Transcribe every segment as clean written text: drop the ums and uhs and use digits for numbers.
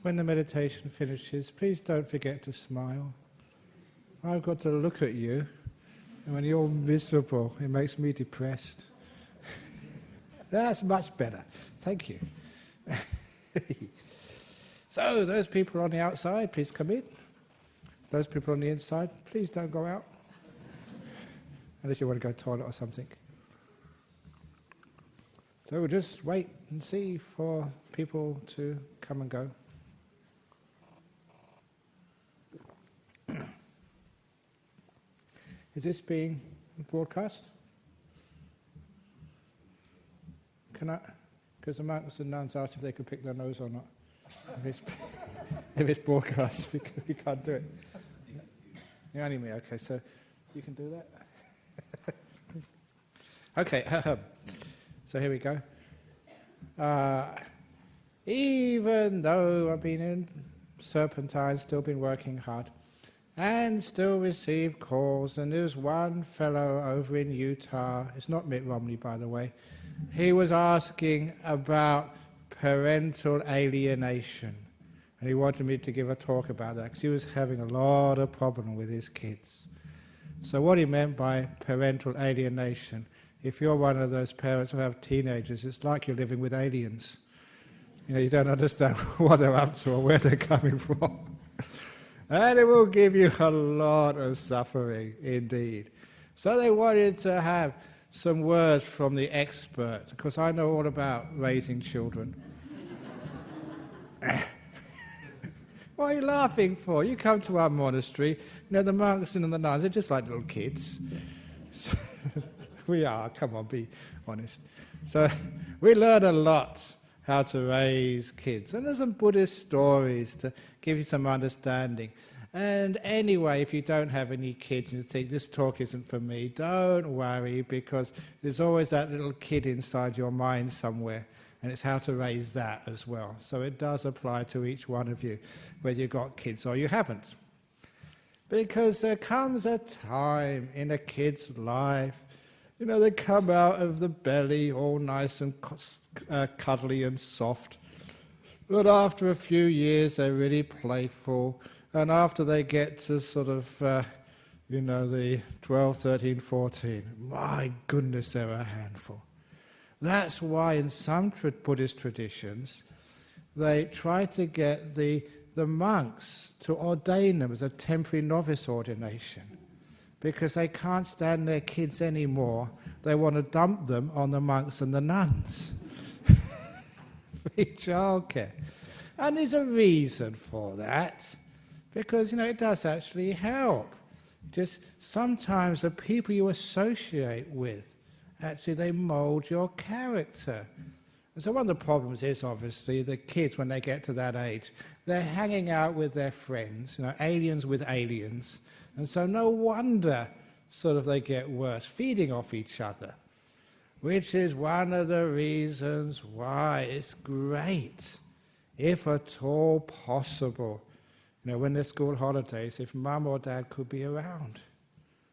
when the meditation finishes, please don't forget to smile. I've got to look at you, and when you're miserable, it makes me depressed. That's much better. Thank you. So, those people on the outside, please come in. Those people on the inside, please don't go out. Unless you want to go to the toilet or something. So we'll just wait and see for people to come and go. Is this being broadcast? Can I? Because the monks and nuns asked if they could pick their nose or not. If it's broadcast, we can't do it. You only me, okay, so you can do that? Okay, so here we go. Even though I've been in Serpentine, still been working hard, and still receive calls, and there's one fellow over in Utah, it's not Mitt Romney by the way, he was asking about parental alienation, and he wanted me to give a talk about that because he was having a lot of problem with his kids. So what he meant by parental alienation, if you're one of those parents who have teenagers, it's like you're living with aliens. You don't understand what they're up to or where they're coming from. And it will give you a lot of suffering indeed. So they wanted to have some words from the expert, because I know all about raising children. What are you laughing for? You come to our monastery, the monks and the nuns, they're just like little kids. We are, come on, be honest. So we learn a lot how to raise kids. And there's some Buddhist stories to give you some understanding. And anyway, if you don't have any kids and you think this talk isn't for me, don't worry, because there's always that little kid inside your mind somewhere, and it's how to raise that as well. So it does apply to each one of you, whether you've got kids or you haven't. Because there comes a time in a kid's life, they come out of the belly all nice and cuddly and soft, but after a few years they're really playful. And after they get to sort of, the 12, 13, 14, my goodness, they're a handful. That's why in some Buddhist traditions, they try to get the monks to ordain them as a temporary novice ordination, because they can't stand their kids anymore. They want to dump them on the monks and the nuns. Free childcare. And there's a reason for that. Because, it does actually help. Just sometimes the people you associate with, actually they mould your character. And so one of the problems is, obviously, the kids, when they get to that age, they're hanging out with their friends, aliens with aliens. And so no wonder sort of they get worse, feeding off each other. Which is one of the reasons why it's great, if at all possible, when there's school holidays, if mum or dad could be around.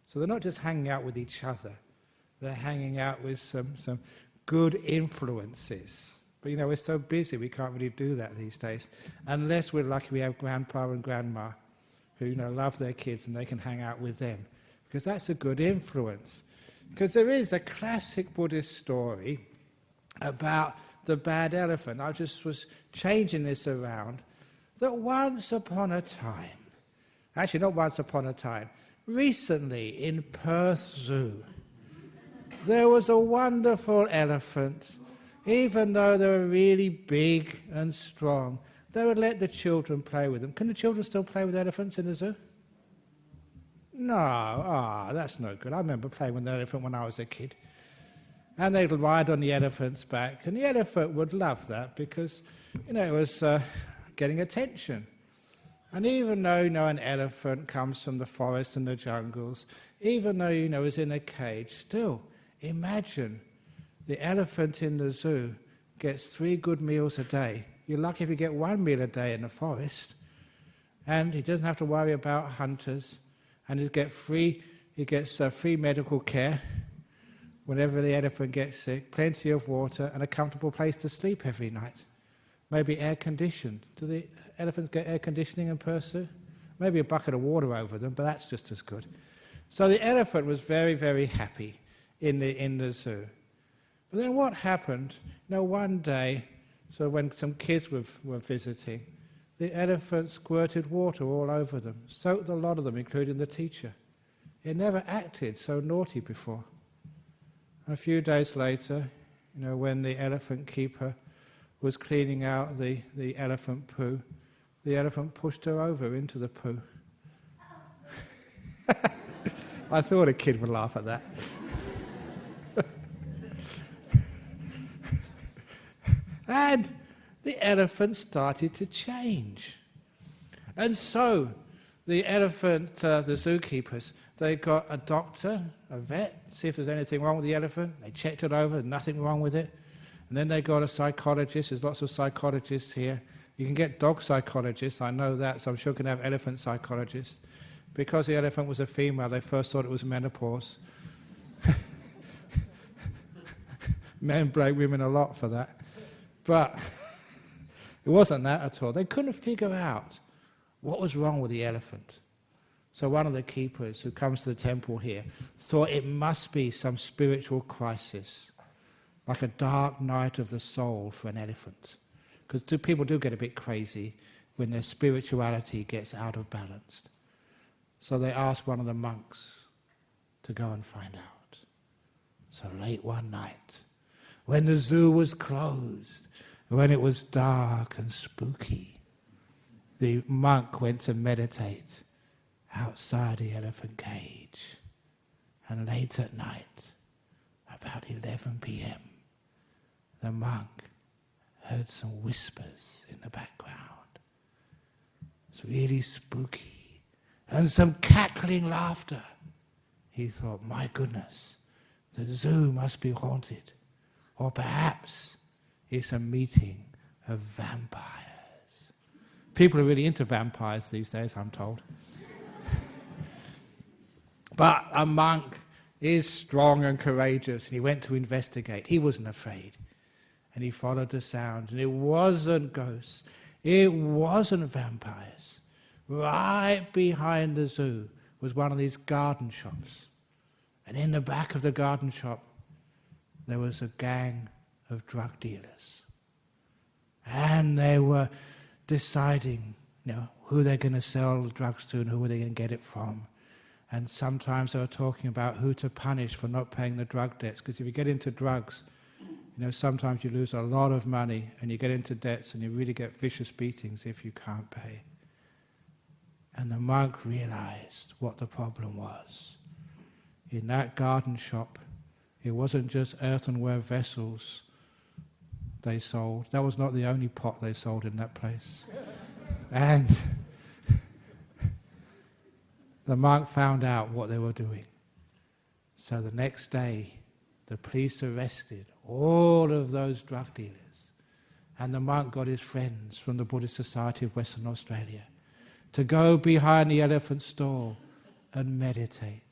So they're not just hanging out with each other, they're hanging out with some good influences. But we're so busy we can't really do that these days, unless we're lucky we have grandpa and grandma who love their kids and they can hang out with them, because that's a good influence. Because there is a classic Buddhist story about the bad elephant. I just was changing this around. That once upon a time, actually not once upon a time, recently in Perth Zoo, there was a wonderful elephant. Even though they were really big and strong, they would let the children play with them. Can the children still play with elephants in the zoo? No, that's no good. I remember playing with an elephant when I was a kid. And they'd ride on the elephant's back, and the elephant would love that because, it was getting attention. And even though, an elephant comes from the forest and the jungles, even though, is in a cage, still, imagine the elephant in the zoo gets 3 good meals a day. You're lucky if you get 1 meal a day in the forest. And he doesn't have to worry about hunters. And he gets free medical care whenever the elephant gets sick, plenty of water, and a comfortable place to sleep every night. maybe air conditioned. Do the elephants get air conditioning in Persu? Maybe a bucket of water over them, but that's just as good. So the elephant was very, very happy in the zoo. But then what happened? One day, so when some kids were visiting, the elephant squirted water all over them, soaked a lot of them, including the teacher. It never acted so naughty before. A few days later, when the elephant keeper was cleaning out the elephant poo, the elephant pushed her over into the poo. I thought a kid would laugh at that. And the elephant started to change. And so the elephant, the zookeepers, they got a doctor, a vet, see if there's anything wrong with the elephant. They checked it over, nothing wrong with it. And then they got a psychologist. There's lots of psychologists here. You can get dog psychologists, I know that, so I'm sure you can have elephant psychologists. Because the elephant was a female, they first thought it was menopause. Men blame women a lot for that. But it wasn't that at all. They couldn't figure out what was wrong with the elephant. So one of the keepers who comes to the temple here thought it must be some spiritual crisis, like a dark night of the soul for an elephant. Because people do get a bit crazy when their spirituality gets out of balance. So they asked one of the monks to go and find out. So late one night, when the zoo was closed, when it was dark and spooky, the monk went to meditate outside the elephant cage. And late at night, about 11 p.m., the monk heard some whispers in the background. It's really spooky. And some cackling laughter. He thought, my goodness, the zoo must be haunted. Or perhaps it's a meeting of vampires. People are really into vampires these days, I'm told. But a monk is strong and courageous, and he went to investigate. He wasn't afraid. And he followed the sound, and it wasn't ghosts. It wasn't vampires. Right behind the zoo was one of these garden shops. And in the back of the garden shop, there was a gang of drug dealers. And they were deciding, who they're going to sell the drugs to and who are they going to get it from. And sometimes they were talking about who to punish for not paying the drug debts. Because if you get into drugs, sometimes you lose a lot of money and you get into debts and you really get vicious beatings if you can't pay. And the monk realized what the problem was. In that garden shop, it wasn't just earthenware vessels they sold. That was not the only pot they sold in that place. And the monk found out what they were doing. So the next day, the police arrested all of those drug dealers. And the monk got his friends from the Buddhist Society of Western Australia to go behind the elephant stall and meditate.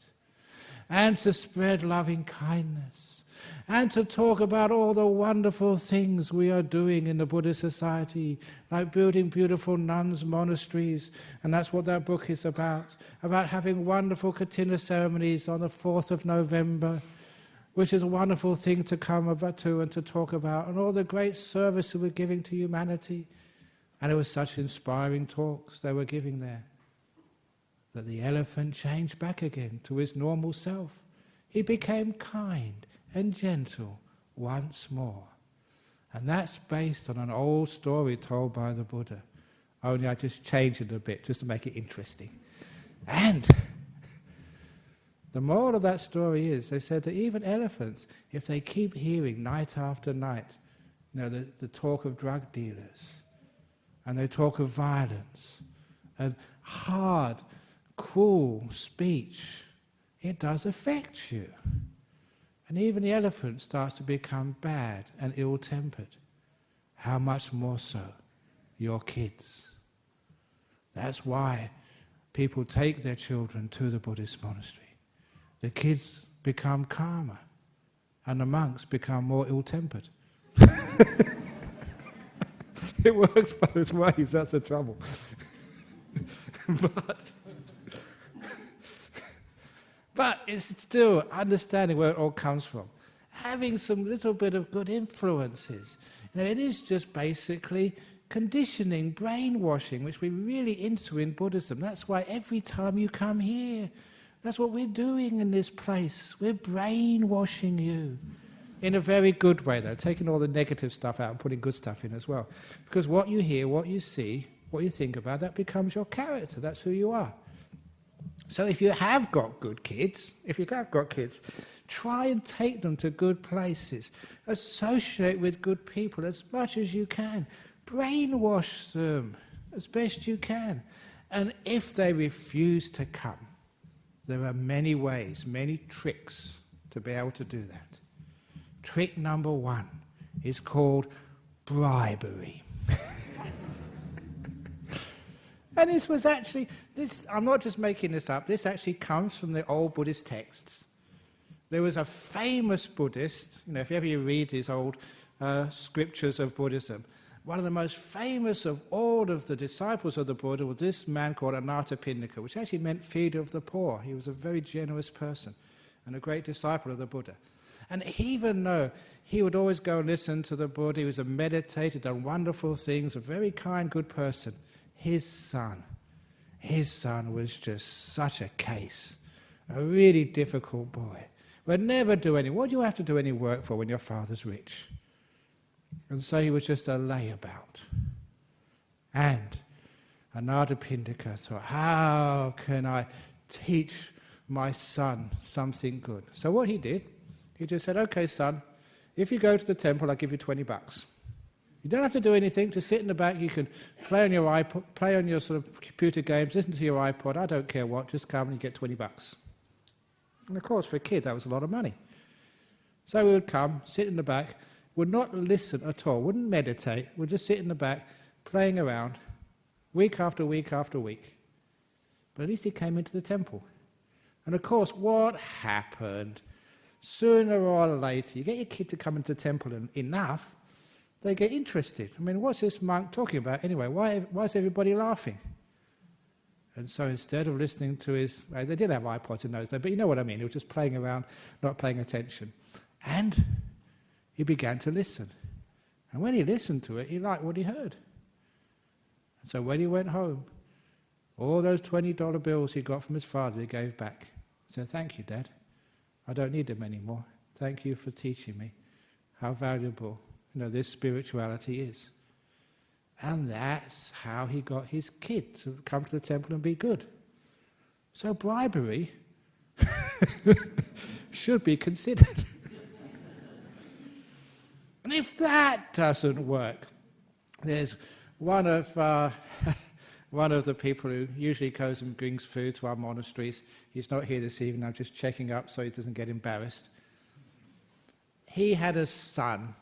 And to spread loving kindness. And to talk about all the wonderful things we are doing in the Buddhist Society, like building beautiful nuns' monasteries. And that's what that book is about having wonderful Katina ceremonies on the 4th of November, which is a wonderful thing to come about to and to talk about, and all the great service that we're giving to humanity. And it was such inspiring talks they were giving there, that the elephant changed back again to his normal self. He became kind and gentle once more. And that's based on an old story told by the Buddha. Only I just changed it a bit, just to make it interesting. And the moral of that story is, they said that even elephants, if they keep hearing night after night, the talk of drug dealers, and they talk of violence, and hard, cruel speech, it does affect you. And even the elephant starts to become bad and ill-tempered. How much more so your kids? That's why people take their children to the Buddhist monastery. The kids become calmer, and the monks become more ill-tempered. It works both ways, that's the trouble. But it's still understanding where it all comes from. Having some little bit of good influences. It is just basically conditioning, brainwashing, which we're really into in Buddhism. That's why every time you come here, that's what we're doing in this place. We're brainwashing you. In a very good way, though, taking all the negative stuff out and putting good stuff in as well. Because what you hear, what you see, what you think about, that becomes your character. That's who you are. So if you have got good kids, try and take them to good places. Associate with good people as much as you can. Brainwash them as best you can. And if they refuse to come, there are many ways, many tricks to be able to do that. Trick number 1 is called bribery. And this was actually, I'm not just making this up, this actually comes from the old Buddhist texts. There was a famous Buddhist, if ever you read his old scriptures of Buddhism, one of the most famous of all of the disciples of the Buddha was this man called Anathapindika, which actually meant feeder of the poor. He was a very generous person and a great disciple of the Buddha. And even though he would always go and listen to the Buddha, he was a meditator, done wonderful things, a very kind, good person, his son was just such a case, a really difficult boy. Would never do any, what do you have to do any work for when your father's rich? And so he was just a layabout. And Anathapindika thought, how can I teach my son something good? So what he did, he just said, okay, son, if you go to the temple, I'll give you $20. You don't have to do anything, just sit in the back, you can play on your iPod, play on your sort of computer games, listen to your iPod, I don't care what, just come and you get $20. And of course, for a kid, that was a lot of money. So we would come, sit in the back, would not listen at all, wouldn't meditate, would just sit in the back, playing around, week after week after week. But at least he came into the temple. And of course, what happened? Sooner or later, you get your kid to come into the temple enough, they get interested. I mean, what's this monk talking about anyway? Why is everybody laughing? And so instead of listening to his... Well, they did have iPods in those days, but you know what I mean. He was just playing around, not paying attention. And he began to listen. And when he listened to it, he liked what he heard. And so when he went home, all those $20 bills he got from his father, he gave back. He said, thank you, Dad. I don't need them anymore. Thank you for teaching me how valuable this spirituality is. And that's how he got his kid to come to the temple and be good. So bribery should be considered. And if that doesn't work, there's one of the people who usually goes and brings food to our monasteries. He's not here this evening, I'm just checking up so he doesn't get embarrassed. He had a son,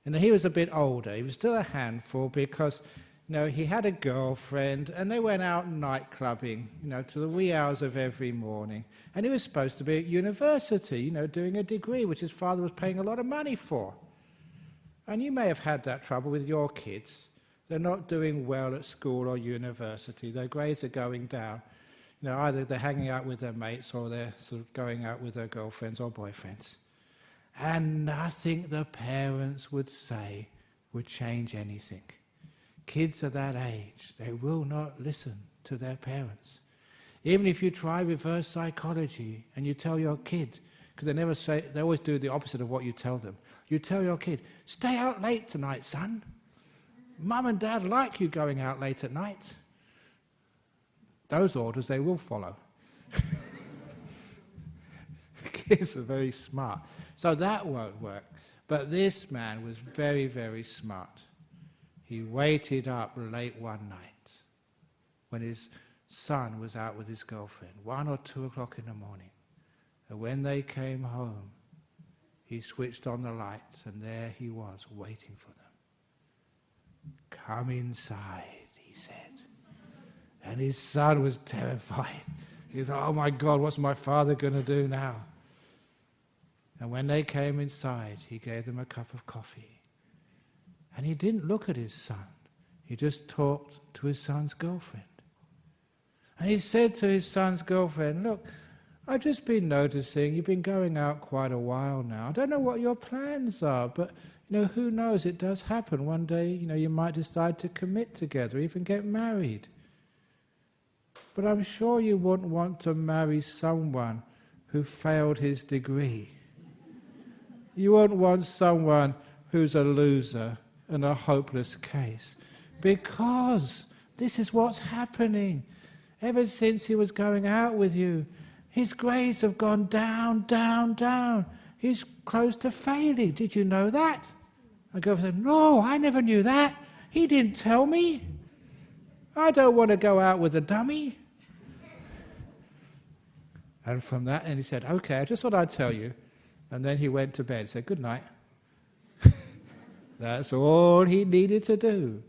and he was a bit older. He was still a handful because, he had a girlfriend, and they went out night clubbing, to the wee hours of every morning. And he was supposed to be at university, doing a degree, which his father was paying a lot of money for. And you may have had that trouble with your kids. They're not doing well at school or university. Their grades are going down. Either they're hanging out with their mates or they're sort of going out with their girlfriends or boyfriends. And nothing the parents would say would change anything. Kids at that age, they will not listen to their parents. Even if you try reverse psychology and you tell your kid, because they always do the opposite of what you tell them. You tell your kid, stay out late tonight, son. Mum and Dad like you going out late at night. Those orders they will follow. Kids are very smart. So that won't work. But this man was very, very smart. He waited up late one night when his son was out with his girlfriend, 1 or 2 o'clock in the morning. And when they came home, he switched on the lights, and there he was waiting for them. Come inside, he said. And his son was terrified. He thought, oh my God, what's my father going to do now? And when they came inside, he gave them a cup of coffee. And he didn't look at his son. He just talked to his son's girlfriend. And he said to his son's girlfriend, look, I've just been noticing you've been going out quite a while now. I don't know what your plans are, but who knows, it does happen. One day, you might decide to commit together, even get married. But I'm sure you wouldn't want to marry someone who failed his degree. You wouldn't want someone who's a loser and a hopeless case. Because this is what's happening. Ever since he was going out with you, his grades have gone down, down, down. He's close to failing. Did you know that? I go said, no, I never knew that. He didn't tell me. I don't want to go out with a dummy. And from that, and he said, okay, I just thought I'd tell you. And then he went to bed and said, good night. That's all he needed to do.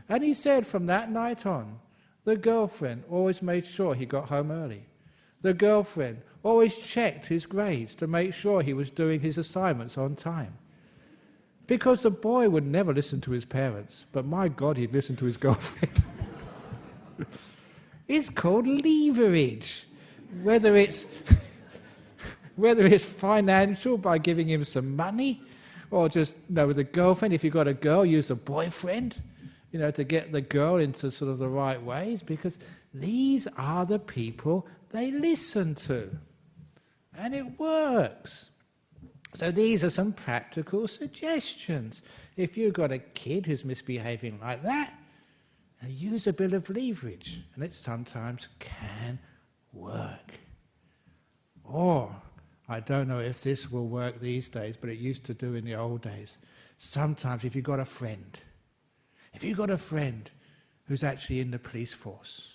And he said from that night on, the girlfriend always made sure he got home early. The girlfriend always checked his grades to make sure he was doing his assignments on time. Because the boy would never listen to his parents, but my God, he'd listen to his girlfriend. It's called leverage. Whether it's financial by giving him some money, or just with a girlfriend. If you've got a girl, use a boyfriend, to get the girl into sort of the right ways, because these are the people they listen to. And it works. So these are some practical suggestions. If you've got a kid who's misbehaving like that, use a bit of leverage, and it sometimes can work. Or, I don't know if this will work these days, but it used to do in the old days. Sometimes if you've got a friend who's actually in the police force,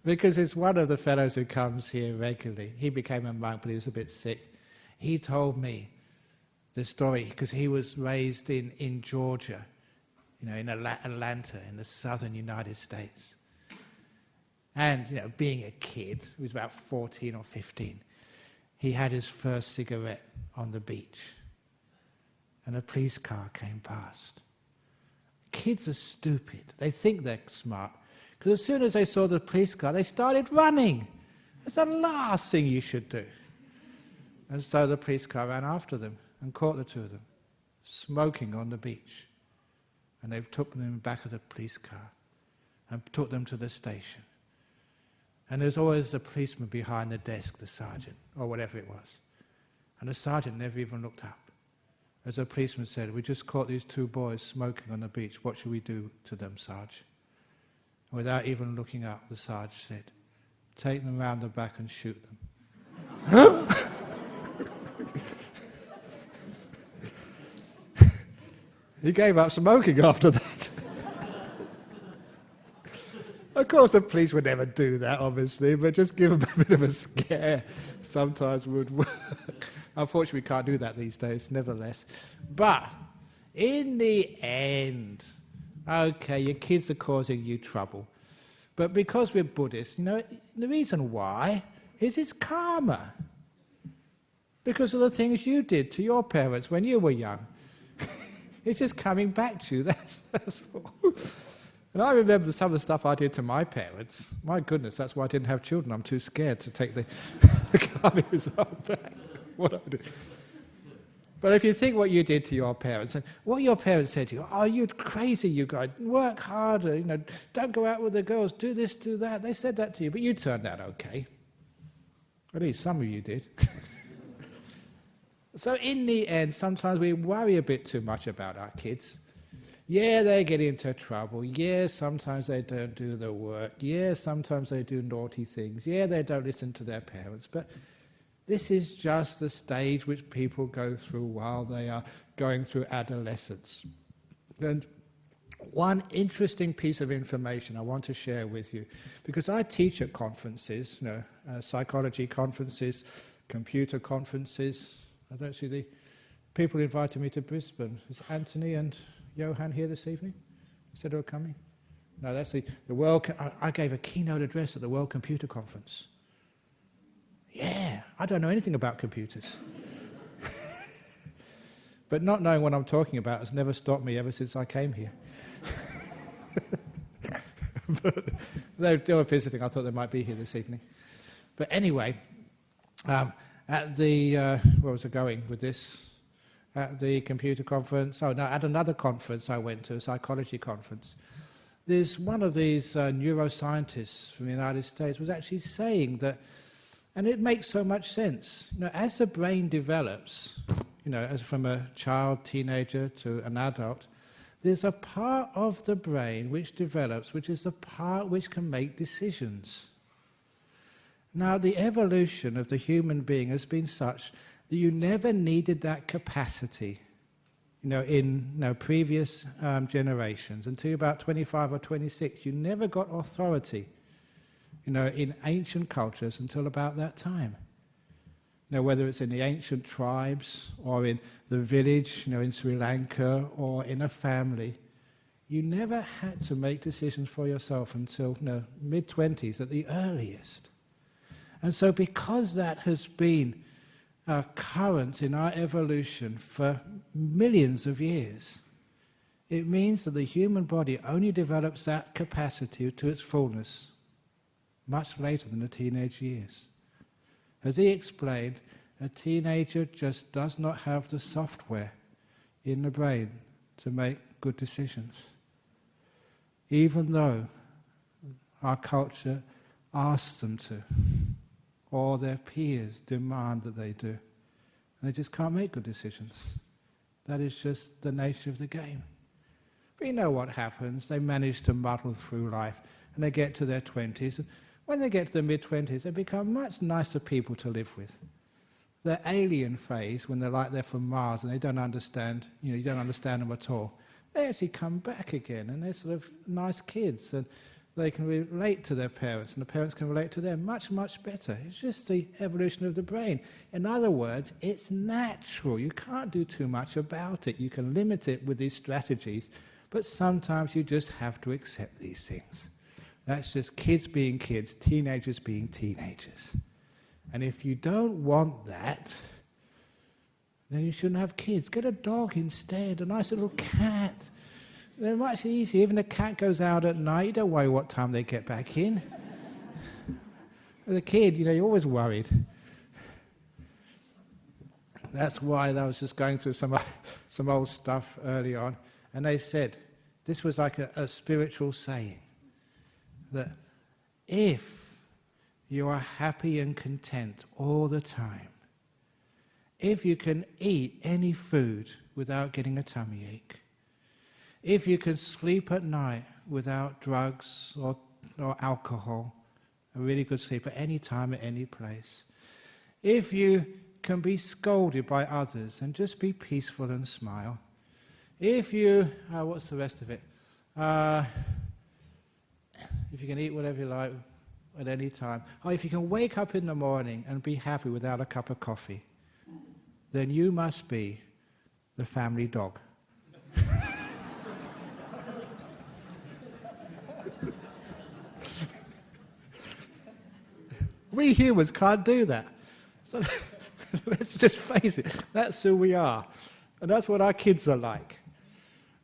because it's one of the fellows who comes here regularly. He became a monk, but he was a bit sick. He told me the story, because he was raised in Georgia, in Atlanta, in the southern United States. And, being a kid, he was about 14 or 15, he had his first cigarette on the beach. And a police car came past. Kids are stupid. They think they're smart. Because as soon as they saw the police car, they started running. That's the last thing you should do. And so the police car ran after them and caught the two of them, smoking on the beach. And they took them in the back of the police car and took them to the station. And there's always a policeman behind the desk, the sergeant, or whatever it was. And the sergeant never even looked up. As the policeman said, we just caught these two boys smoking on the beach. What should we do to them, Sarge? And without even looking up, the Sarge said, take them round the back and shoot them. He gave up smoking after that. Of course, the police would never do that, obviously, but just give them a bit of a scare sometimes would work. Unfortunately, we can't do that these days, nevertheless. But in the end, okay, your kids are causing you trouble. But because we're Buddhists, the reason why is it's karma. Because of the things you did to your parents when you were young. It's just coming back to you, that's all. And I remember some of the stuff I did to my parents. My goodness, that's why I didn't have children. I'm too scared to take the karmic result back. What I did. But if you think what you did to your parents, and what your parents said to you, oh, you're crazy, you guys, work harder, don't go out with the girls, do this, do that. They said that to you, but you turned out okay. At least some of you did. So in the end, sometimes we worry a bit too much about our kids. Yeah, they get into trouble. Yeah, sometimes they don't do the work. Yeah, sometimes they do naughty things. Yeah, they don't listen to their parents. But this is just the stage which people go through while they are going through adolescence. And one interesting piece of information I want to share with you, because I teach at conferences, psychology conferences, computer conferences. I don't see the people invited me to Brisbane. Is Anthony and Johan here this evening? You said they were coming? No, that's the World... I gave a keynote address at the World Computer Conference. Yeah, I don't know anything about computers. But not knowing what I'm talking about has never stopped me ever since I came here. But they were visiting. I thought they might be here this evening. But anyway, at the, where was I going with this? At the computer conference. Oh, no, at another conference I went to, a psychology conference. There's one of these neuroscientists from the United States was actually saying that, and it makes so much sense, as the brain develops, as from a child, teenager to an adult, there's a part of the brain which develops, which is the part which can make decisions. Now, the evolution of the human being has been such that you never needed that capacity, in previous generations. Until about 25 or 26, you never got authority, in ancient cultures until about that time. Whether it's in the ancient tribes or in the village, in Sri Lanka or in a family, you never had to make decisions for yourself until mid-20s at the earliest. And so because that has been current in our evolution for millions of years, it means that the human body only develops that capacity to its fullness much later than the teenage years. As he explained, a teenager just does not have the software in the brain to make good decisions, even though our culture asks them to, or their peers demand that they do. And they just can't make good decisions. That is just the nature of the game. But you know what happens. They manage to muddle through life, and they get to their 20s. And when they get to the mid-20s, they become much nicer people to live with. The alien phase, when they're like they're from Mars and they don't understand, you don't understand them at all, they actually come back again, and they're sort of nice kids, and they can relate to their parents, and the parents can relate to them much, much better. It's just the evolution of the brain. In other words, it's natural. You can't do too much about it. You can limit it with these strategies, but sometimes you just have to accept these things. That's just kids being kids, teenagers being teenagers. And if you don't want that, then you shouldn't have kids. Get a dog instead, a nice little cat. They're much easier. Even the cat goes out at night, you don't worry what time they get back in. With a kid, you're always worried. That's why I was just going through some old stuff early on, and they said, this was like a spiritual saying, that if you are happy and content all the time, if you can eat any food without getting a tummy ache, if you can sleep at night without drugs or alcohol, a really good sleep at any time, at any place, if you can be scolded by others and just be peaceful and smile, if you, what's the rest of it? If you can eat whatever you like at any time, if you can wake up in the morning and be happy without a cup of coffee, then you must be the family dog. We humans can't do that. So let's just face it, that's who we are. And that's what our kids are like.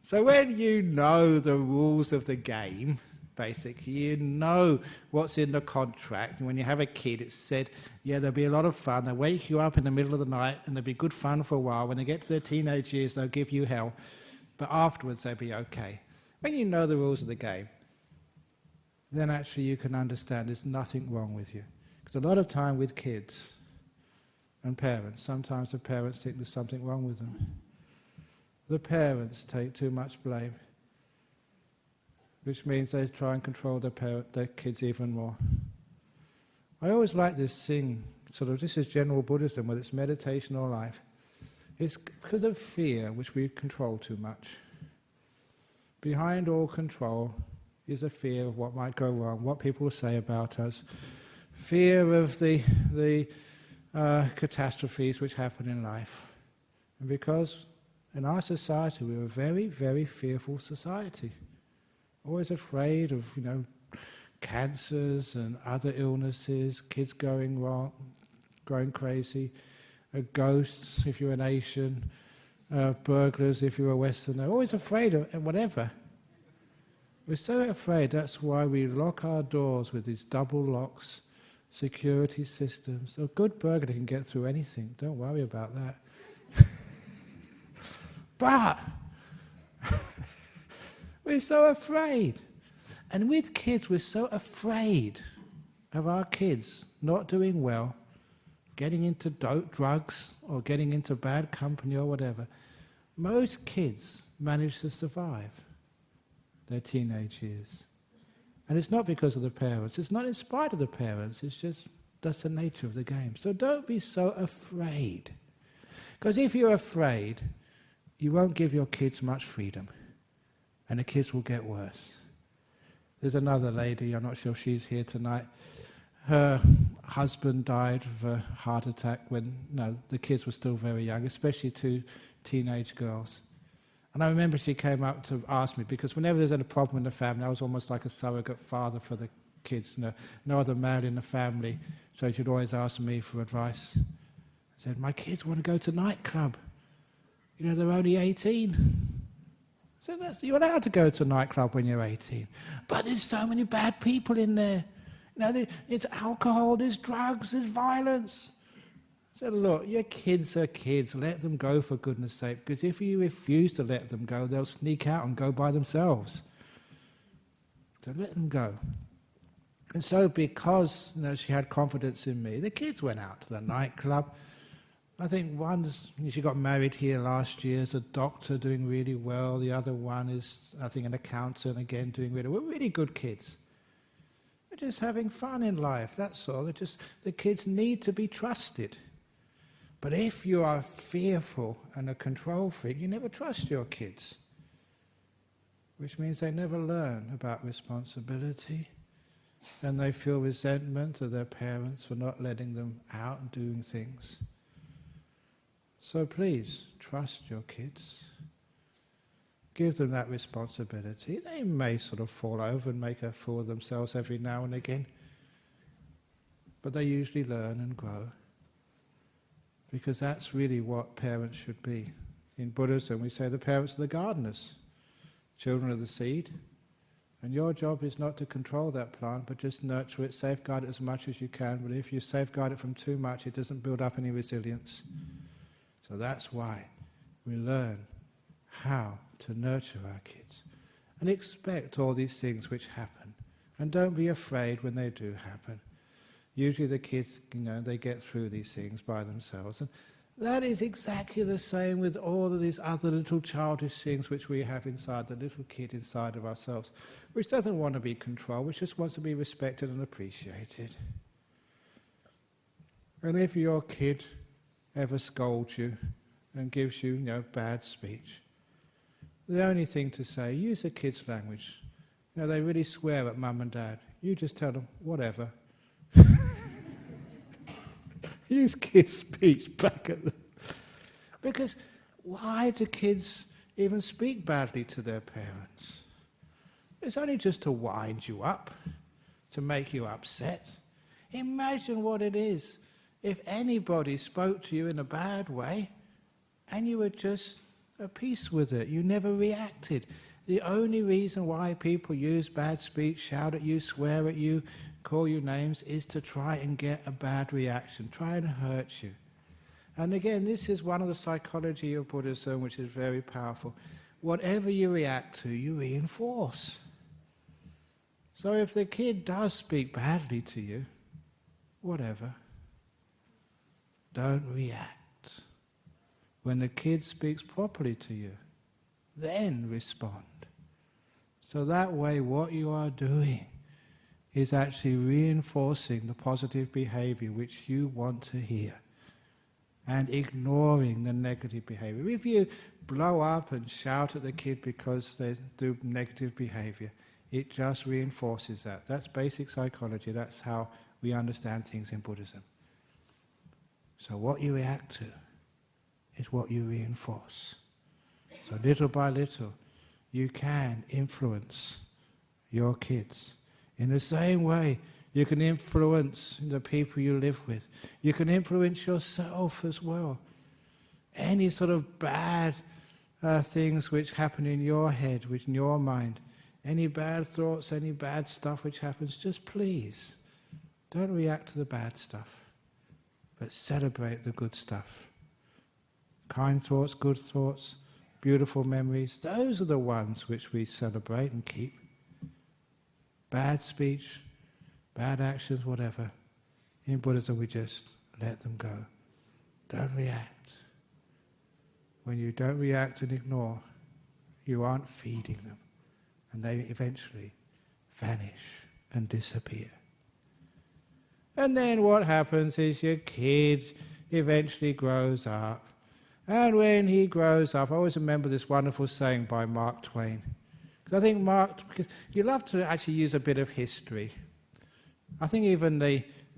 So when you know the rules of the game, basically, you know what's in the contract. And when you have a kid, it's said, there'll be a lot of fun. They'll wake you up in the middle of the night, and there'll be good fun for a while. When they get to their teenage years, they'll give you hell. But afterwards, they'll be okay. When you know the rules of the game, then actually you can understand there's nothing wrong with you. Because a lot of time with kids and parents, sometimes the parents think there's something wrong with them. The parents take too much blame, which means they try and control their kids even more. I always like this thing, this is general Buddhism, whether it's meditation or life. It's because of fear, which we control too much. Behind all control is a fear of what might go wrong, what people will say about us, fear of the catastrophes which happen in life. And because in our society we're a very, very fearful society, always afraid of, cancers and other illnesses, kids going wrong, going crazy, ghosts if you're an Asian, burglars if you're a Westerner. Always afraid of whatever. We're so afraid, that's why we lock our doors with these double locks, security systems. A good burglar can get through anything, don't worry about that. But we're so afraid. And with kids, we're so afraid of our kids not doing well, getting into drugs or getting into bad company or whatever. Most kids manage to survive their teenage years. And it's not because of the parents, it's not in spite of the parents, it's just that's the nature of the game. So don't be so afraid. Because if you're afraid, you won't give your kids much freedom. And the kids will get worse. There's another lady, I'm not sure if she's here tonight. Her husband died of a heart attack when the kids were still very young, especially two teenage girls. And I remember she came up to ask me, because whenever there's any problem in the family, I was almost like a surrogate father for the kids. No other male in the family, so she'd always ask me for advice. I said, my kids want to go to nightclub. They're only 18. So you're allowed to go to a nightclub when you're 18. But there's so many bad people in there. It's alcohol, there's drugs, there's violence. So look, your kids are kids. Let them go for goodness sake. Because if you refuse to let them go, they'll sneak out and go by themselves. So let them go. And so because she had confidence in me, the kids went out to the nightclub. I think she got married here last year as a doctor, doing really well. The other one is, I think, an accountant, again, doing really well. We're really good kids. We're just having fun in life, that's all. The kids need to be trusted. But if you are fearful and a control freak, you never trust your kids. Which means they never learn about responsibility. And they feel resentment of their parents for not letting them out and doing things. So please, trust your kids. Give them that responsibility. They may sort of fall over and make a fool of themselves every now and again. But they usually learn and grow. Because that's really what parents should be. In Buddhism, we say the parents are the gardeners, children of the seed. And your job is not to control that plant, but just nurture it, safeguard it as much as you can. But if you safeguard it from too much, it doesn't build up any resilience. So that's why we learn how to nurture our kids. And expect all these things which happen. And don't be afraid when they do happen. Usually the kids, they get through these things by themselves. And that is exactly the same with all of these other little childish things which we have inside, the little kid inside of ourselves, which doesn't want to be controlled, which just wants to be respected and appreciated. And if your kid ever scolds you and gives you, bad speech, the only thing to say, use the kids' language. They really swear at mum and dad. You just tell them, whatever. Use kids' speech back at them. Because why do kids even speak badly to their parents? It's only just to wind you up, to make you upset. Imagine what it is if anybody spoke to you in a bad way and you were just at peace with it. You never reacted. The only reason why people use bad speech, shout at you, swear at you, call you names, is to try and get a bad reaction, try and hurt you. And again, this is one of the psychology of Buddhism, which is very powerful. Whatever you react to, you reinforce. So if the kid does speak badly to you, whatever, don't react. When the kid speaks properly to you, then respond. So that way what you are doing is actually reinforcing the positive behavior which you want to hear and ignoring the negative behavior. If you blow up and shout at the kid because they do negative behavior, it just reinforces that. That's basic psychology. That's how we understand things in Buddhism. So what you react to is what you reinforce. So little by little, you can influence your kids. In the same way, you can influence the people you live with. You can influence yourself as well. any sort of bad things which happen in your head, which in your mind, any bad thoughts, any bad stuff which happens, just please, don't react to the bad stuff, but celebrate the good stuff. Kind thoughts, good thoughts, beautiful memories, those are the ones which we celebrate and keep. Bad speech, bad actions, whatever. In Buddhism we just let them go. Don't react. When you don't react and ignore, you aren't feeding them, and they eventually vanish and disappear. And then what happens is your kid eventually grows up. And when he grows up, I always remember this wonderful saying by Mark Twain. Because I think because you love to actually use a bit of history. I think even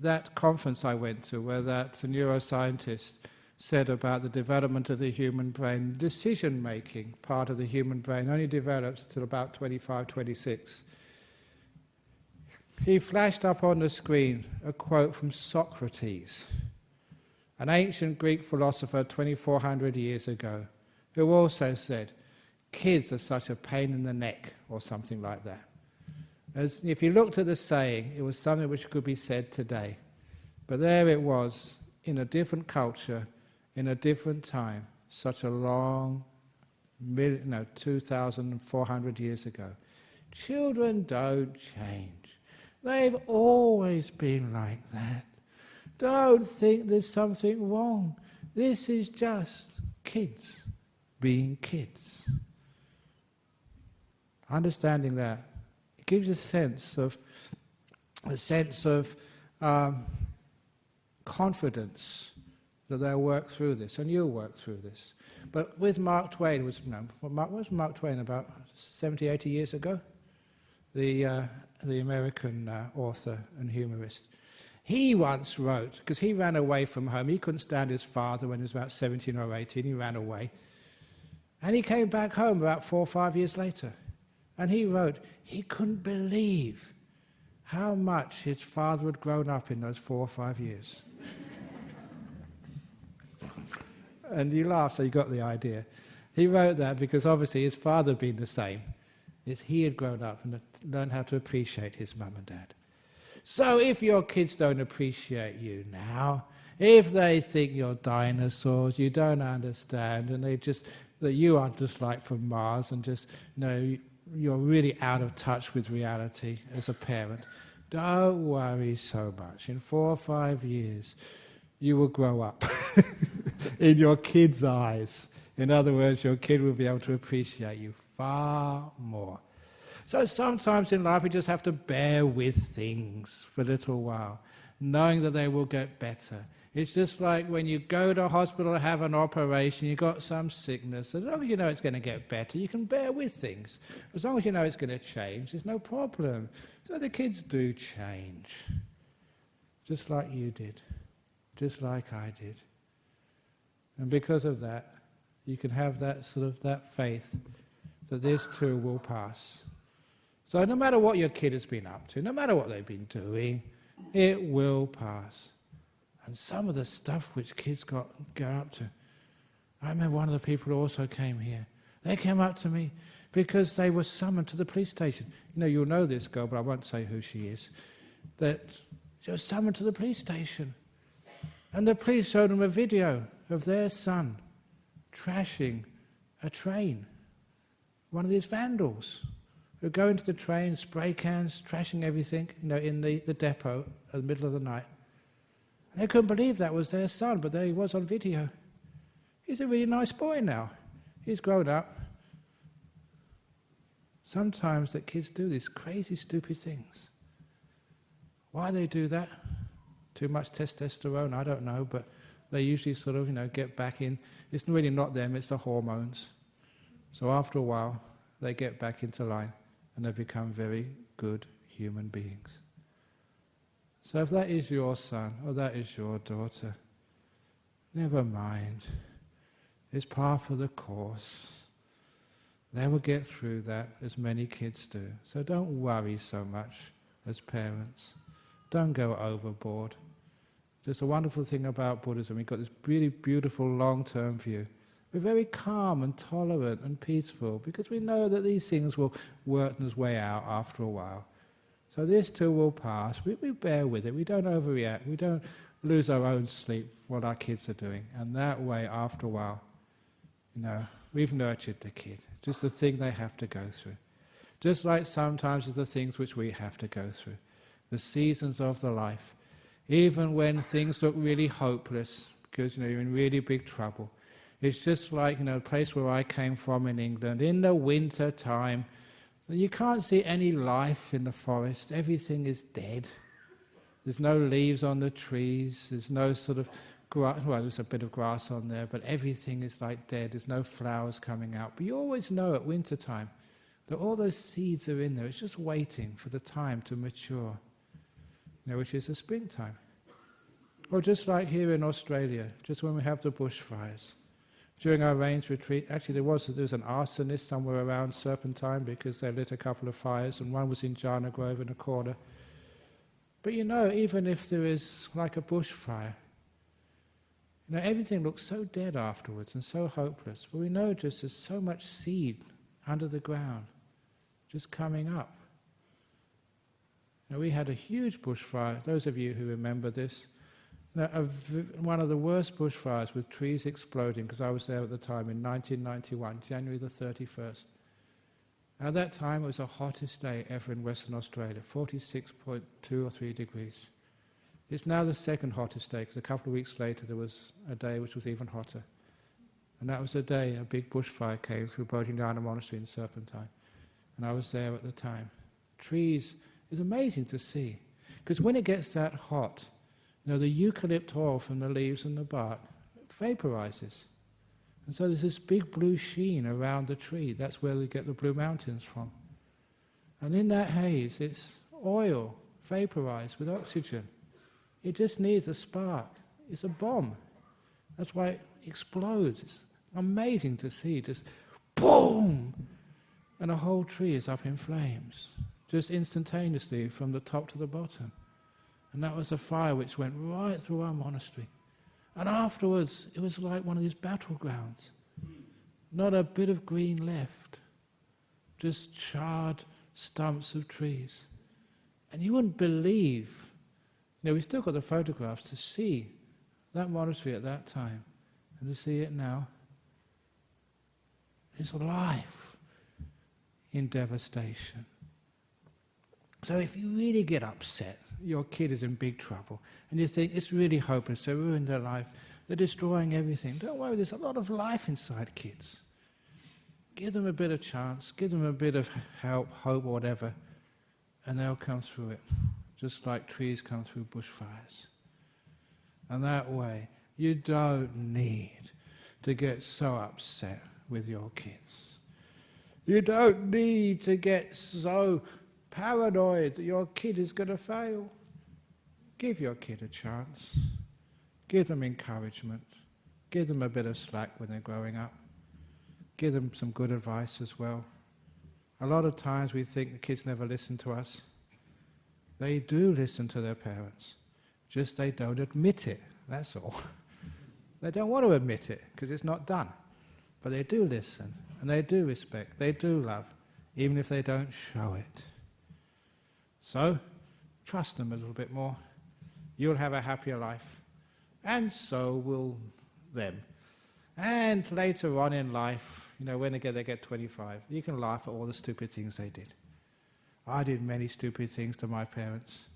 that conference I went to, where that neuroscientist said about the development of the human brain, decision-making part of the human brain only develops till about 25, 26. He flashed up on the screen a quote from Socrates, an ancient Greek philosopher 2,400 years ago, who also said, kids are such a pain in the neck, or something like that. As if you looked at the saying, it was something which could be said today. But there it was, in a different culture, in a different time, such a long, 2,400 years ago. Children don't change. They've always been like that. Don't think there's something wrong. This is just kids being kids. Understanding that, it gives you a sense of confidence that they'll work through this, and you'll work through this. But with Mark Twain, what was Mark Twain, about 70, 80 years ago? The American author and humorist. He once wrote, because he ran away from home, he couldn't stand his father when he was about 17 or 18, he ran away. And he came back home about 4 or 5 years later. And he wrote, he couldn't believe how much his father had grown up in those 4 or 5 years. And you laugh, so you got the idea. He wrote that because obviously his father had been the same. He had grown up and learned how to appreciate his mum and dad. So if your kids don't appreciate you now, if they think you're dinosaurs, you don't understand, and that you are just like from Mars, and just you're really out of touch with reality as a parent, don't worry so much. In 4 or 5 years, you will grow up in your kid's eyes. In other words, your kid will be able to appreciate you far more. So sometimes in life we just have to bear with things for a little while, knowing that they will get better. It's just like when you go to hospital to have an operation, you've got some sickness. As long as you know it's going to get better, you can bear with things. As long as you know it's going to change, there's no problem. So the kids do change, just like you did, just like I did. And because of that, you can have that faith that this too will pass. So no matter what your kid has been up to, no matter what they've been doing, it will pass. And some of the stuff which kids get up to, I remember one of the people who also came here. They came up to me because they were summoned to the police station. You'll know this girl, but I won't say who she is. That she was summoned to the police station. And the police showed them a video of their son trashing a train. One of these vandals who go into the train, spray cans, trashing everything, in the depot at the middle of the night. And they couldn't believe that was their son, but there he was on video. He's a really nice boy now. He's grown up. Sometimes that kids do these crazy, stupid things. Why they do that? Too much testosterone, I don't know, but they usually get back in. It's really not them, it's the hormones. So after a while, they get back into line and they become very good human beings. So if that is your son or that is your daughter, never mind. It's part of the course. They will get through that, as many kids do. So don't worry so much as parents. Don't go overboard. Just a wonderful thing about Buddhism, we've got this really beautiful long-term view. We're very calm and tolerant and peaceful because we know that these things will work their way out after a while. So this too will pass. We bear with it. We don't overreact. We don't lose our own sleep, what our kids are doing. And that way, after a while, we've nurtured the kid. Just the thing they have to go through. Just like sometimes it's the things which we have to go through. The seasons of the life. Even when things look really hopeless, because you're in really big trouble. It's just like, the place where I came from in England, in the winter time, you can't see any life in the forest. Everything is dead. There's no leaves on the trees. There's no sort of grass. Well, there's a bit of grass on there, but everything is like dead. There's no flowers coming out. But you always know at winter time that all those seeds are in there. It's just waiting for the time to mature, which is the springtime. Or just like here in Australia, just when we have the bushfires. During our rains retreat, actually there was an arsonist somewhere around Serpentine because they lit a couple of fires, and one was in Jhana Grove in a corner. But even if there is like a bushfire, everything looks so dead afterwards and so hopeless. But we know just there's so much seed under the ground, just coming up. We had a huge bushfire, those of you who remember this, one of the worst bushfires with trees exploding, because I was there at the time in 1991, January the 31st. At that time it was the hottest day ever in Western Australia, 46.2 or 3 degrees. It's now the second hottest day, because a couple of weeks later there was a day which was even hotter. And that was the day a big bushfire came through Bodhinyana Monastery in Serpentine. And I was there at the time. Trees, it's amazing to see, because when it gets that hot, the eucalypt oil from the leaves and the bark vaporizes. And so there's this big blue sheen around the tree. That's where they get the Blue Mountains from. And in that haze, it's oil vaporized with oxygen. It just needs a spark. It's a bomb. That's why it explodes. It's amazing to see. Just boom! And the whole tree is up in flames. Just instantaneously from the top to the bottom. And that was a fire which went right through our monastery. And afterwards, it was like one of these battlegrounds. Not a bit of green left. Just charred stumps of trees. And you wouldn't believe, we still got the photographs to see that monastery at that time. And to see it now. There's life in devastation. So if you really get upset, your kid is in big trouble, and you think it's really hopeless, they ruined their life, they're destroying everything. Don't worry, there's a lot of life inside kids. Give them a bit of chance, give them a bit of help, hope, whatever, and they'll come through it, just like trees come through bushfires. And that way, you don't need to get so upset with your kids. You don't need to get so paranoid that your kid is going to fail. Give your kid a chance. Give them encouragement. Give them a bit of slack when they're growing up. Give them some good advice as well. A lot of times we think the kids never listen to us. They do listen to their parents. Just they don't admit it, that's all. They don't want to admit it because it's not done. But they do listen, and they do respect, they do love, even if they don't show it. So, trust them a little bit more. You'll have a happier life. And so will them. And later on in life, when they get 25, you can laugh at all the stupid things they did. I did many stupid things to my parents.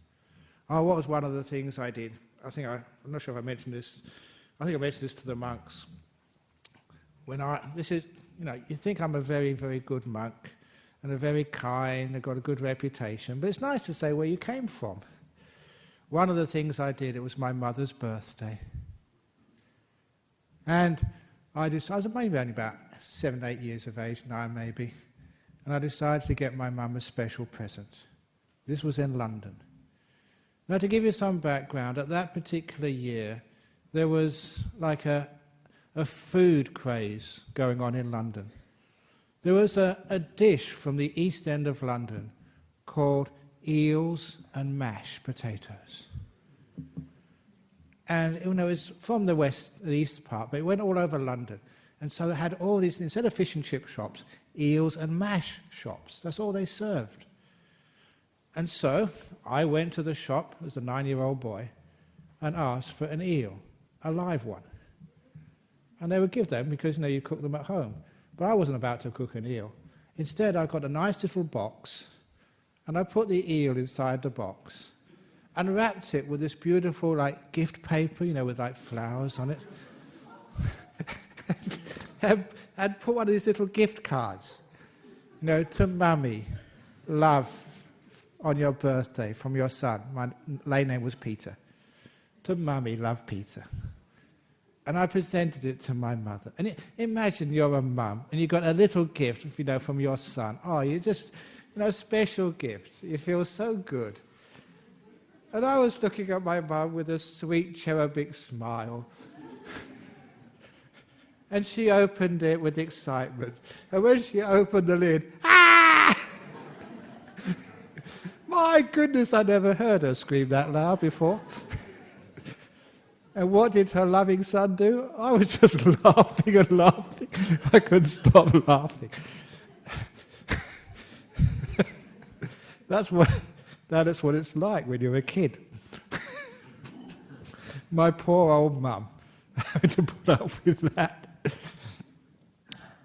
Oh, what was one of the things I did? I'm not sure if I mentioned this. I think I mentioned this to the monks. You think I'm a very, very good monk, and a very kind, I've got a good reputation, but it's nice to say where you came from. One of the things I did, it was my mother's birthday. And I was maybe only about 7, 8 years of age, 9 maybe, and I decided to get my mum a special present. This was in London. Now, to give you some background, at that particular year, there was like a food craze going on in London. There was a dish from the East End of London called eels and mashed potatoes. And it was from the east part, but it went all over London. And so it had all these, instead of fish and chip shops, eels and mash shops. That's all they served. And so I went to the shop as a 9-year-old boy and asked for an eel, a live one. And they would give them because, you cook them at home. But I wasn't about to cook an eel. Instead, I got a nice little box, and I put the eel inside the box and wrapped it with this beautiful, gift paper, with, flowers on it. and put one of these little gift cards, to Mummy, love, on your birthday from your son. My lay name was Peter. To Mummy, love, Peter. And I presented it to my mother. And imagine you're a mum, and you got a little gift, from your son. Oh, you just, a special gift. You feel so good. And I was looking at my mum with a sweet cherubic smile. And she opened it with excitement. And when she opened the lid, my goodness, I never heard her scream that loud before. And what did her loving son do? I was just laughing and laughing. I couldn't stop laughing. That is what it's like when you're a kid. My poor old mum having to put up with that.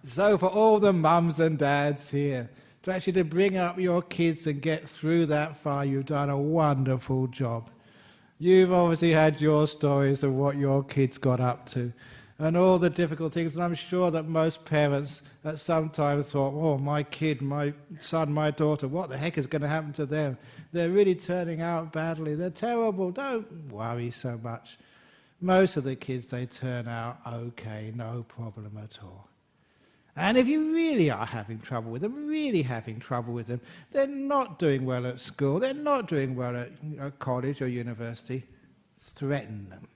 So for all the mums and dads here, to bring up your kids and get through that far, you've done a wonderful job. You've obviously had your stories of what your kids got up to and all the difficult things, and I'm sure that most parents at some time thought, oh, my kid, my son, my daughter, what the heck is going to happen to them? They're really turning out badly. They're terrible. Don't worry so much. Most of the kids, they turn out okay, no problem at all. And if you really are having trouble with them, they're not doing well at school, they're not doing well at college or university, threaten them.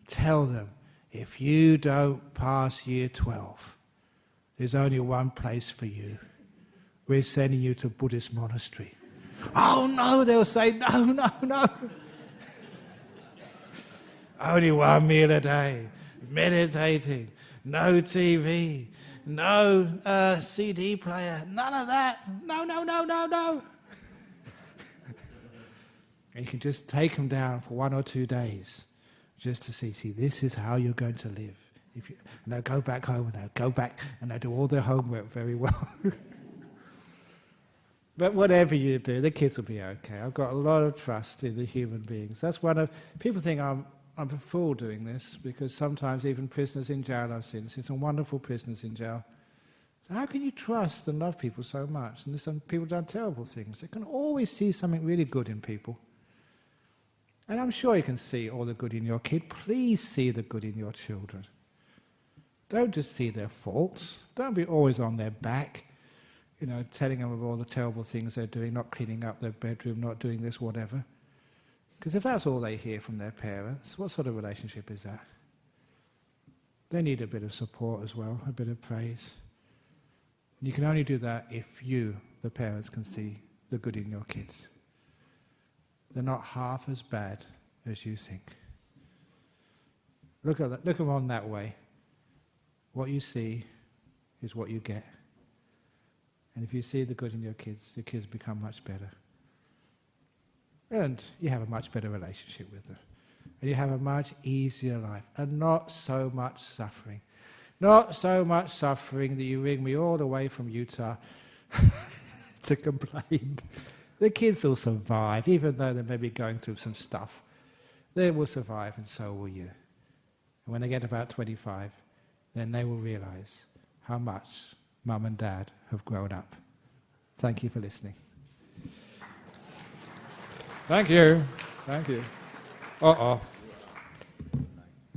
Tell them, if you don't pass year 12, there's only one place for you. We're sending you to a Buddhist monastery. Oh no, they'll say, no. Only one meal a day, meditating. No TV, no CD player, none of that. No. And you can just take them down for 1 or 2 days just to see, this is how you're going to live. And they'll go back home and they'll go back and they'll do all their homework very well. But whatever you do, the kids will be okay. I've got a lot of trust in the human beings. That's people think I'm a fool doing this, because sometimes even prisoners in jail I've seen some wonderful prisoners in jail. So how can you trust and love people so much? And there's some people done terrible things. They can always see something really good in people. And I'm sure you can see all the good in your kid. Please see the good in your children. Don't just see their faults. Don't be always on their back, telling them of all the terrible things they're doing, not cleaning up their bedroom, not doing this, whatever. Because if that's all they hear from their parents, what sort of relationship is that? They need a bit of support as well, a bit of praise. And you can only do that if you, the parents, can see the good in your kids. They're not half as bad as you think. Look at them on that way. What you see is what you get. And if you see the good in your kids become much better. And you have a much better relationship with them. And you have a much easier life. And not so much suffering. Not so much suffering that you ring me all the way from Utah to complain. The kids will survive, even though they may be going through some stuff. They will survive, and so will you. And when they get about 25, then they will realize how much Mum and Dad have grown up. Thank you for listening. Thank you. Uh-oh.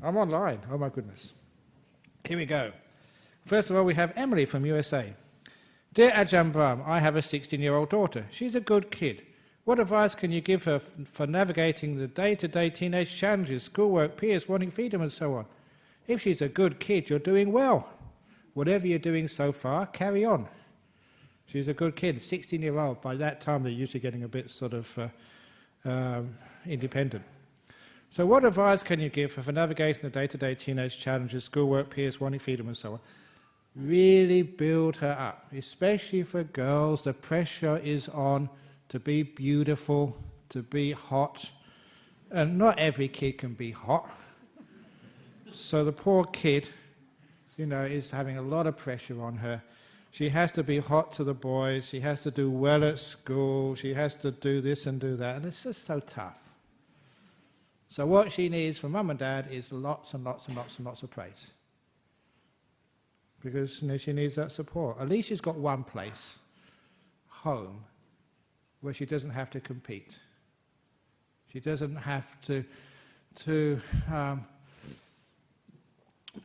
I'm online. Oh, my goodness. Here we go. First of all, we have Emily from USA. Dear Ajahn Brahm, I have a 16-year-old daughter. She's a good kid. What advice can you give her for navigating the day-to-day teenage challenges, schoolwork, peers, wanting freedom, and so on? If she's a good kid, you're doing well. Whatever you're doing so far, carry on. She's a good kid, 16-year-old. By that time, they're usually getting a bit sort of independent. So what advice can you give for navigating the day-to-day teenage challenges, schoolwork, peers, wanting freedom and so on? Really build her up, especially for girls. The pressure is on to be beautiful, to be hot, and not every kid can be hot. So the poor kid, is having a lot of pressure on her. She has to be hot to the boys, she has to do well at school, she has to do this and do that, and it's just so tough. So what she needs from mum and dad is lots and lots and lots and lots of praise. Because she needs that support. At least she's got one place, home, where she doesn't have to compete. She doesn't have to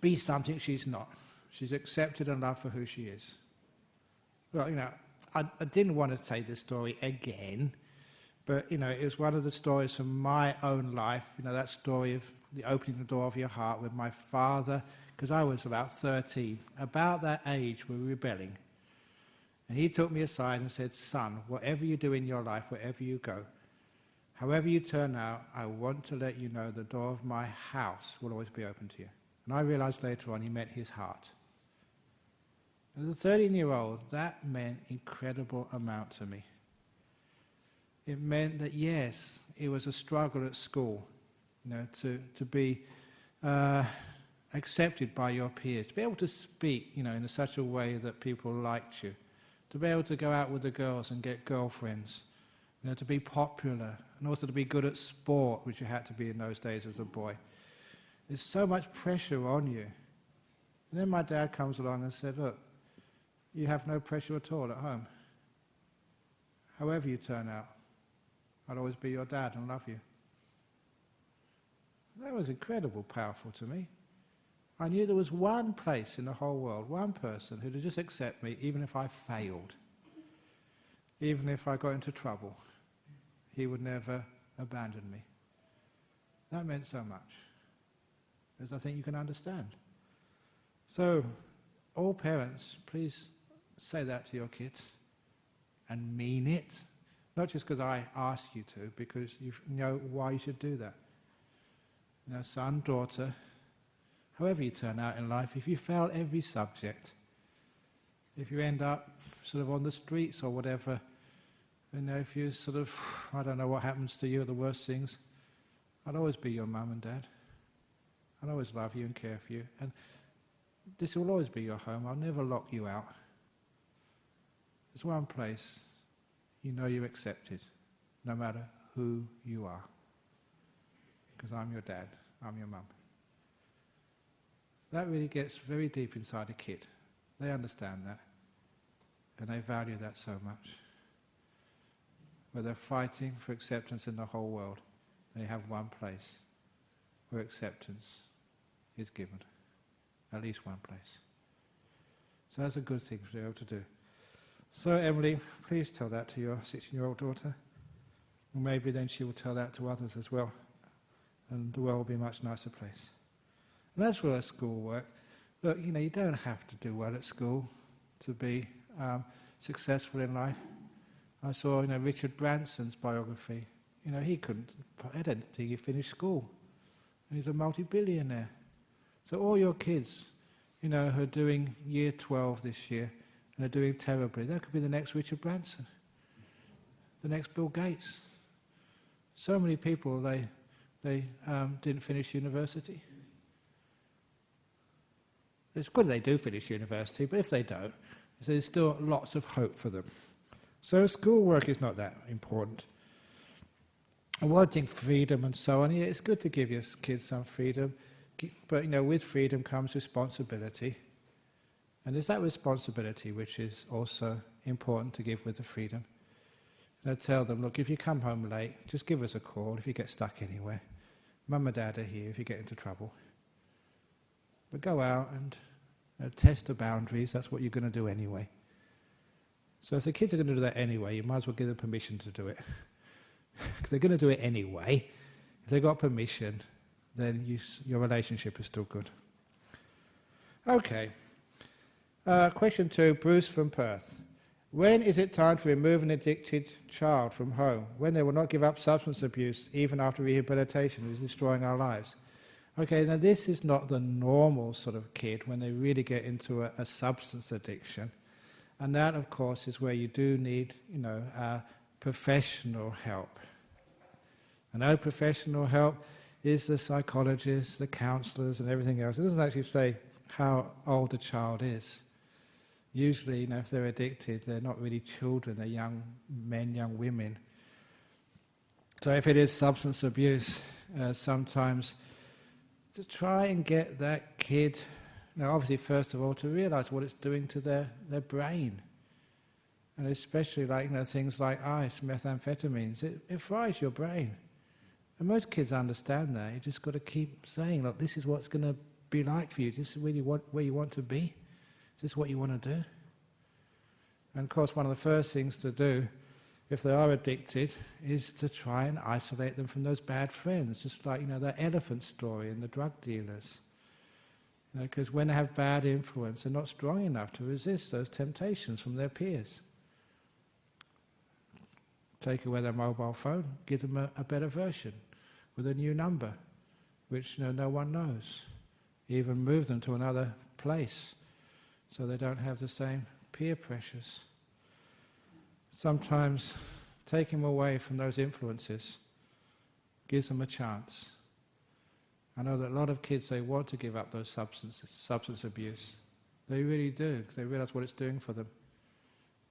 be something she's not. She's accepted and loved for who she is. Well, I didn't want to say this story again, but, it was one of the stories from my own life, that story of the opening the door of your heart with my father, because I was about 13. About that age, we were rebelling. And he took me aside and said, "Son, whatever you do in your life, wherever you go, however you turn out, I want to let you know the door of my house will always be open to you." And I realized later on he meant his heart. As a 13-year-old, that meant incredible amount to me. It meant that, yes, it was a struggle at school, to be accepted by your peers, to be able to speak, in such a way that people liked you, to be able to go out with the girls and get girlfriends, to be popular, and also to be good at sport, which you had to be in those days as a boy. There's so much pressure on you. And then my dad comes along and said, "Look, you have no pressure at all at home. However you turn out, I'll always be your dad and love you." That was incredibly powerful to me. I knew there was one place in the whole world, one person who would just accept me even if I failed, even if I got into trouble. He would never abandon me. That meant so much, as I think you can understand. So, all parents, please say that to your kids and mean it. Not just because I ask you to, because you know why you should do that. Son, daughter, however you turn out in life, if you fail every subject, if you end up sort of on the streets or whatever, if you I don't know what happens to you, the worst things, I'll always be your mum and dad. I'll always love you and care for you. And this will always be your home. I'll never lock you out. There's one place you're accepted, no matter who you are. Because I'm your dad, I'm your mum. That really gets very deep inside a kid. They understand that. And they value that so much. Where they're fighting for acceptance in the whole world, they have one place where acceptance is given. At least one place. So that's a good thing to be able to do. So Emily, please tell that to your 16-year-old daughter. And maybe then she will tell that to others as well. And the world will be a much nicer place. And as for her schoolwork, look, you don't have to do well at school to be successful in life. I saw, Richard Branson's biography. I don't think he finished school. And he's a multi-billionaire. So all your kids, who are doing year 12 this year, and are doing terribly, that could be the next Richard Branson, the next Bill Gates. So many people, they didn't finish university. It's good they do finish university, but if they don't, there's still lots of hope for them. So schoolwork is not that important. Wanting freedom and so on, it's good to give your kids some freedom, but with freedom comes responsibility. And there's that responsibility which is also important to give with the freedom. Tell them, look, if you come home late, just give us a call if you get stuck anywhere. Mum and Dad are here if you get into trouble. But go out and test the boundaries. That's what you're going to do anyway. So if the kids are going to do that anyway, you might as well give them permission to do it. Because they're going to do it anyway. If they've got permission, then your relationship is still good. Okay. Question 2, Bruce from Perth. When is it time to remove an addicted child from home? When they will not give up substance abuse even after rehabilitation is destroying our lives. Okay, now this is not the normal sort of kid when they really get into a substance addiction. And that, of course, is where you do need, professional help. And our professional help is the psychologists, the counsellors, and everything else. It doesn't actually say how old the child is. Usually, if they're addicted, they're not really children, they're young men, young women. So if it is substance abuse, sometimes to try and get that kid, obviously first of all to realize what it's doing to their brain. And especially things like ice, methamphetamines, it fries your brain. And most kids understand that. You just got to keep saying, look, this is what it's going to be like for you. This is really where you want to be. Is this what you want to do? And of course, one of the first things to do, if they are addicted, is to try and isolate them from those bad friends, just like, that elephant story and the drug dealers. Because when they have bad influence, they're not strong enough to resist those temptations from their peers. Take away their mobile phone, give them a better version with a new number, which no one knows. Even move them to another place so they don't have the same peer pressures. Sometimes taking them away from those influences gives them a chance. I know that a lot of kids, they want to give up those substance abuse. They really do, because they realize what it's doing for them.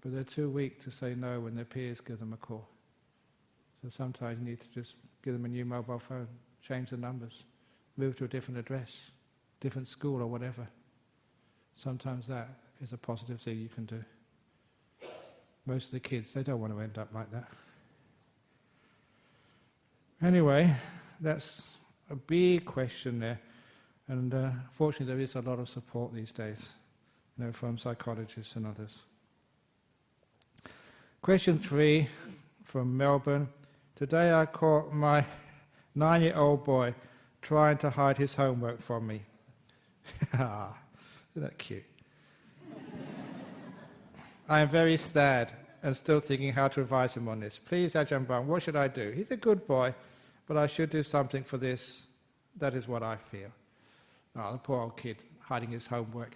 But they're too weak to say no when their peers give them a call. So sometimes you need to just give them a new mobile phone, change the numbers, move to a different address, different school or whatever. Sometimes that is a positive thing you can do. Most of the kids, they don't want to end up like that. Anyway, that's a big question there. And fortunately there is a lot of support these days, from psychologists and others. Question 3 from Melbourne. Today I caught my 9-year-old boy trying to hide his homework from me. Isn't that cute? I am very sad and still thinking how to advise him on this. Please, Ajahn Brahm, what should I do? He's a good boy, but I should do something for this. That is what I feel. Oh, the poor old kid hiding his homework.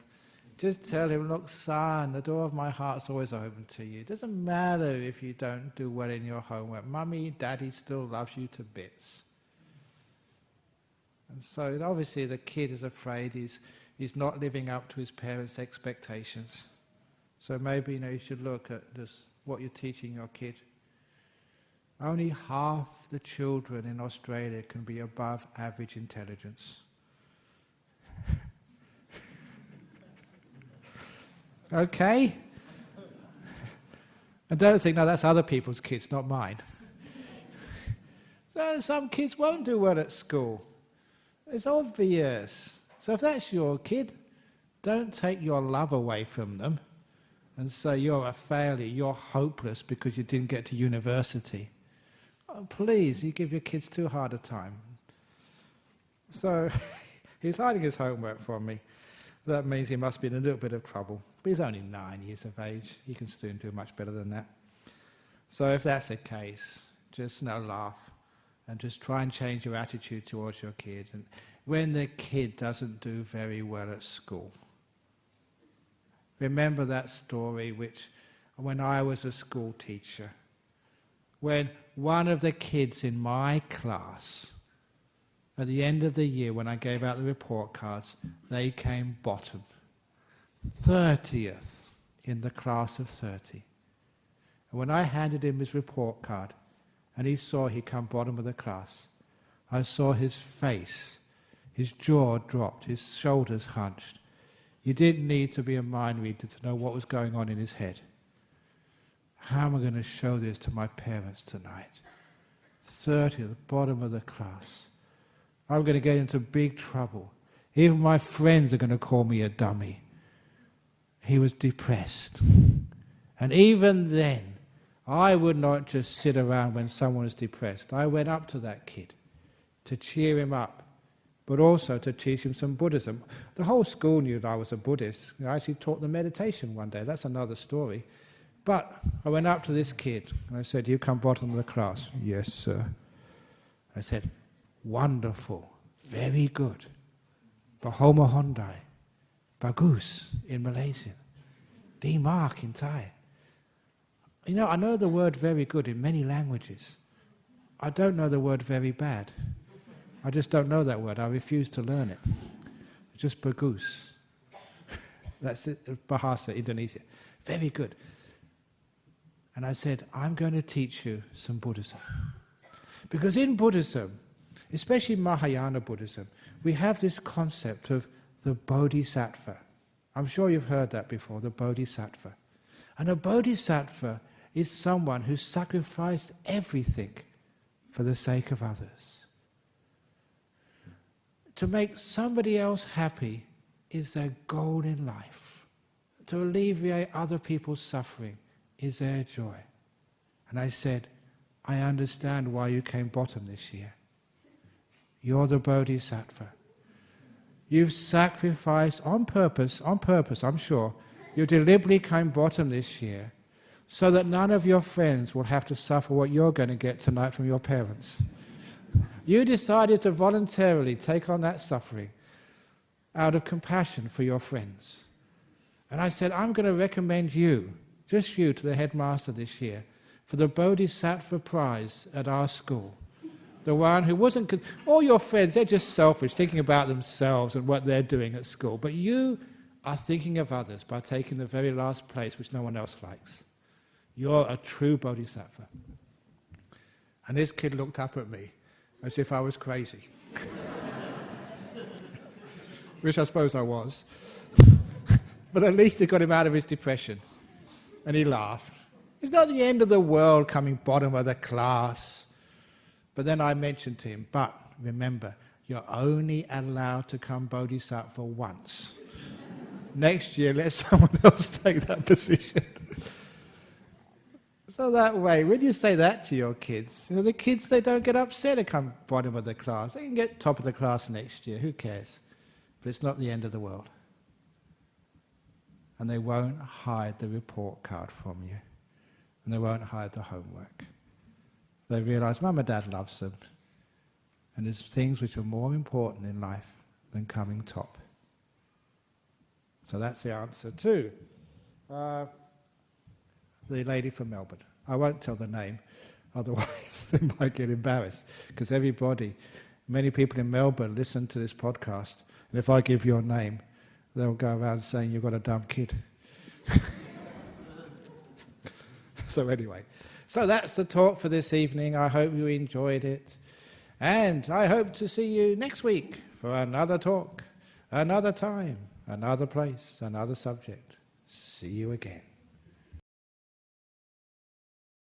Just tell him, look, son, the door of my heart's always open to you. It doesn't matter if you don't do well in your homework. Mummy, Daddy still loves you to bits. And so obviously the kid is afraid he's not living up to his parents' expectations. So maybe you should look at just what you're teaching your kid. Only half the children in Australia can be above average intelligence. Okay? And don't think, no, that's other people's kids, not mine. So some kids won't do well at school. It's obvious. So if that's your kid, don't take your love away from them and say you're a failure, you're hopeless because you didn't get to university. Oh, please, you give your kids too hard a time. So he's hiding his homework from me. That means he must be in a little bit of trouble. But he's only 9 years of age. He can soon do much better than that. So if that's the case, just laugh and just try and change your attitude towards your kid. And when the kid doesn't do very well at school, remember that story when I was a school teacher, when one of the kids in my class, at the end of the year when I gave out the report cards, they came bottom. 30th in the class of 30. And when I handed him his report card and he saw he'd come bottom of the class, I saw his face, his jaw dropped, his shoulders hunched. You didn't need to be a mind reader to know what was going on in his head. How am I going to show this to my parents tonight? 30 at the bottom of the class. I'm going to get into big trouble. Even my friends are going to call me a dummy. He was depressed. And even then, I would not just sit around when someone was depressed. I went up to that kid to cheer him up, but also to teach him some Buddhism. The whole school knew that I was a Buddhist. I actually taught them meditation one day. That's another story. But I went up to this kid and I said, "You come bottom of the class." "Yes, sir." I said, "Wonderful, very good. Bahomohondai, bagus in Malaysian, di mark in Thai." You know, I know the word very good in many languages. I don't know the word very bad. I just don't know that word. I refuse to learn it. Just bagus. That's it, Bahasa, Indonesia. Very good. And I said, "I'm going to teach you some Buddhism." Because in Buddhism, especially Mahayana Buddhism, we have this concept of the Bodhisattva. I'm sure you've heard that before, the Bodhisattva. And a Bodhisattva is someone who sacrificed everything for the sake of others. To make somebody else happy is their goal in life. To alleviate other people's suffering is their joy. And I said, "I understand why you came bottom this year. You're the Bodhisattva. You've sacrificed on purpose, I'm sure. You deliberately came bottom this year so that none of your friends will have to suffer what you're going to get tonight from your parents. You decided to voluntarily take on that suffering out of compassion for your friends." And I said, "I'm going to recommend you, just you, to the headmaster this year for the Bodhisattva prize at our school. The one who wasn't... all your friends, they're just selfish, thinking about themselves and what they're doing at school. But you are thinking of others by taking the very last place which no one else likes. You're a true Bodhisattva." And this kid looked up at me as if I was crazy. Which I suppose I was. But at least it got him out of his depression. And he laughed. It's not the end of the world coming bottom of the class. But then I mentioned to him, "But remember, you're only allowed to come Bodhisattva once. Next year, let someone else take that position." So that way, when you say that to your kids, you know, the kids, they don't get upset to come bottom of the class. They can get top of the class next year, who cares? But it's not the end of the world. And they won't hide the report card from you. And they won't hide the homework. They realize Mum and Dad loves them. And there's things which are more important in life than coming top. So that's the answer too. The lady from Melbourne. I won't tell the name, otherwise they might get embarrassed. Because many people in Melbourne listen to this podcast, and if I give your name, they'll go around saying you've got a dumb kid. So anyway, so that's the talk for this evening. I hope you enjoyed it. And I hope to see you next week for another talk, another time, another place, another subject. See you again.